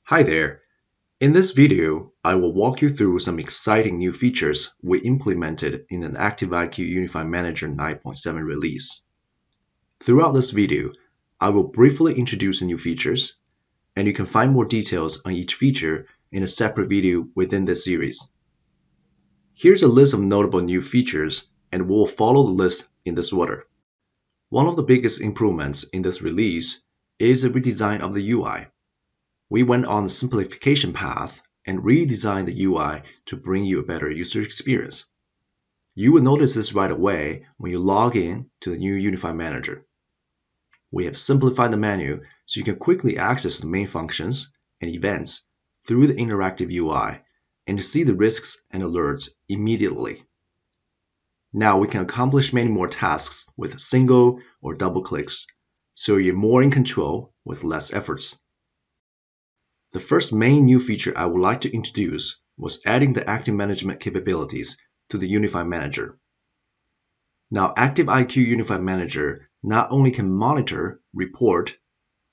Hi there. In this video, I will walk you through some exciting new features we implemented in an ActiveIQ Unified Manager 9.7 release. Throughout this video, I will briefly introduce the new features, and you can find more details on each feature in a separate video within this series. Here's a list of notable new features, and we'll follow the list in this order. One of the biggest improvements in this release is a redesign of the UI. We went on the simplification path and redesigned the UI to bring you a better user experience. You will notice this right away when you log in to the new Unified Manager. We have simplified the menu so you can quickly access the main functions and events through the interactive UI and see the risks and alerts immediately. Now we can accomplish many more tasks with single or double clicks, so you're more in control with less efforts. The first main new feature I would like to introduce was adding the active management capabilities to the Unified Manager. Now, ActiveIQ Unified Manager not only can monitor, report,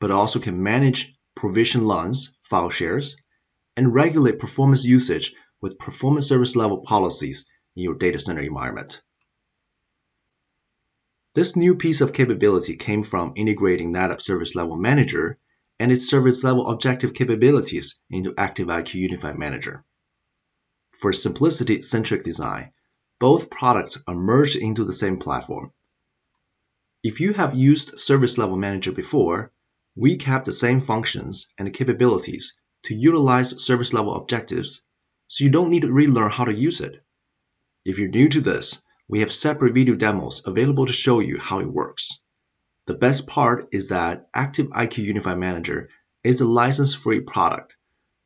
but also can manage provision LUNs, file shares, and regulate performance usage with performance service level policies in your data center environment. This new piece of capability came from integrating NetApp Service Level Manager and its service level objective capabilities into ActiveIQ Unified Manager. For simplicity-centric design, both products are merged into the same platform. If you have used Service Level Manager before, we kept the same functions and capabilities to utilize service level objectives, so you don't need to relearn how to use it. If you're new to this, we have separate video demos available to show you how it works. The best part is that ActiveIQ Unified Manager is a license-free product,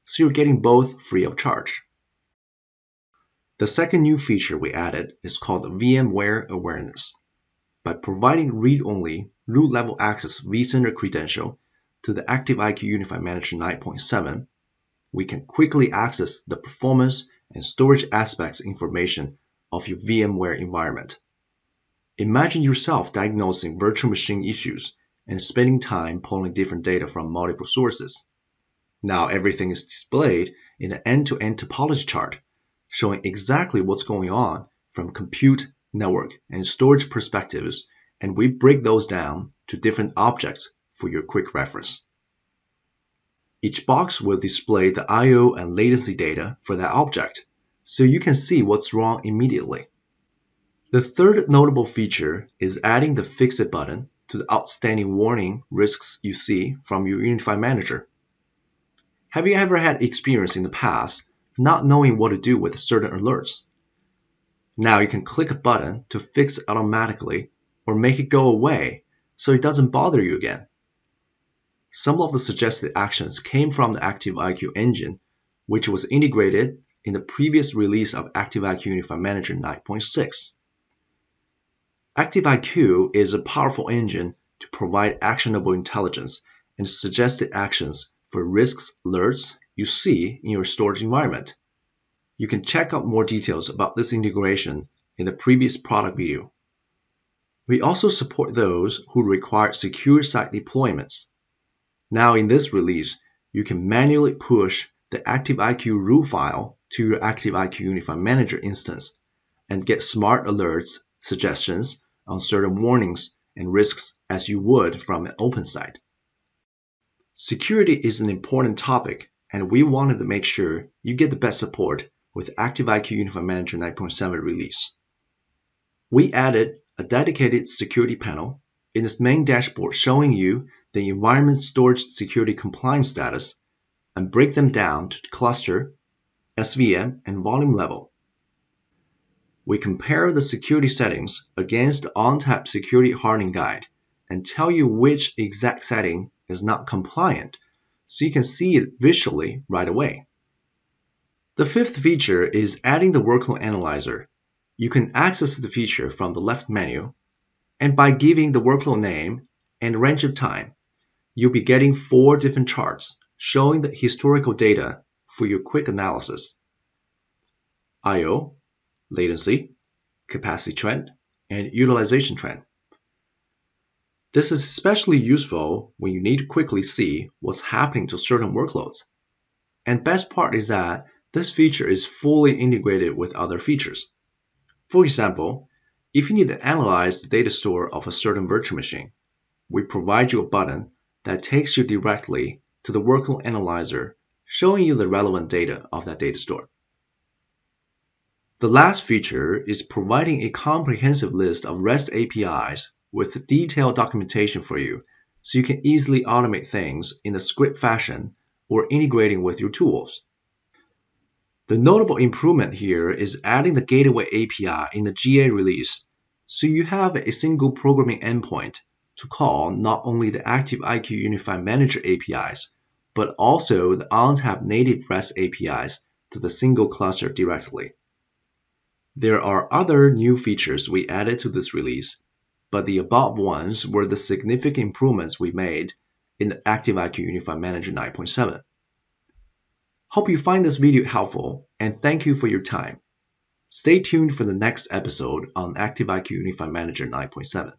so you're getting both free of charge. The second new feature we added is called VMware Awareness. By providing read-only, root-level access vCenter credential to the ActiveIQ Unified Manager 9.7, we can quickly access the performance and storage aspects information of your VMware environment. Imagine yourself diagnosing virtual machine issues and spending time pulling different data from multiple sources. Now everything is displayed in an end-to-end topology chart, showing exactly what's going on from compute, network, and storage perspectives, and we break those down to different objects for your quick reference. Each box will display the I/O and latency data for that object, so you can see what's wrong immediately. The third notable feature is adding the Fix It button to the outstanding warning risks you see from your Unified Manager. Have you ever had experience in the past not knowing what to do with certain alerts? Now you can click a button to fix it automatically or make it go away so it doesn't bother you again. Some of the suggested actions came from the ActiveIQ engine, which was integrated in the previous release of ActiveIQ Unified Manager 9.6. ActiveIQ is a powerful engine to provide actionable intelligence and suggested actions for risks alerts you see in your storage environment. You can check out more details about this integration in the previous product video. We also support those who require secure site deployments. Now in this release, you can manually push the ActiveIQ root file to your ActiveIQ Unified Manager instance and get smart alerts, suggestions on certain warnings and risks as you would from an open site. Security is an important topic, and we wanted to make sure you get the best support with ActiveIQ Unified Manager 9.7 release. We added a dedicated security panel in its main dashboard showing you the environment storage security compliance status and break them down to cluster, SVM, and volume level. We compare the security settings against the ONTAP security hardening guide and tell you which exact setting is not compliant, so you can see it visually right away. The fifth feature is adding the Workload Analyzer. You can access the feature from the left menu, and by giving the workload name and range of time, you'll be getting 4 different charts showing the historical data for your quick analysis: I/O, latency, capacity trend, and utilization trend. This is especially useful when you need to quickly see what's happening to certain workloads, And best part is that this feature is fully integrated with other features. For example, if you need to analyze the data store of a certain virtual machine, we provide you a button that takes you directly to the Workload Analyzer, showing you the relevant data of that data store. The last feature is providing a comprehensive list of REST APIs with detailed documentation for you, so you can easily automate things in a script fashion or integrating with your tools. The notable improvement here is adding the Gateway API in the GA release, so you have a single programming endpoint to call not only the ActiveIQ Unified Manager APIs, but also the ONTAP native REST APIs to the single cluster directly. There are other new features we added to this release, but the above ones were the significant improvements we made in the ActiveIQ Unified Manager 9.7. Hope you find this video helpful, and thank you for your time. Stay tuned for the next episode on ActiveIQ Unified Manager 9.7.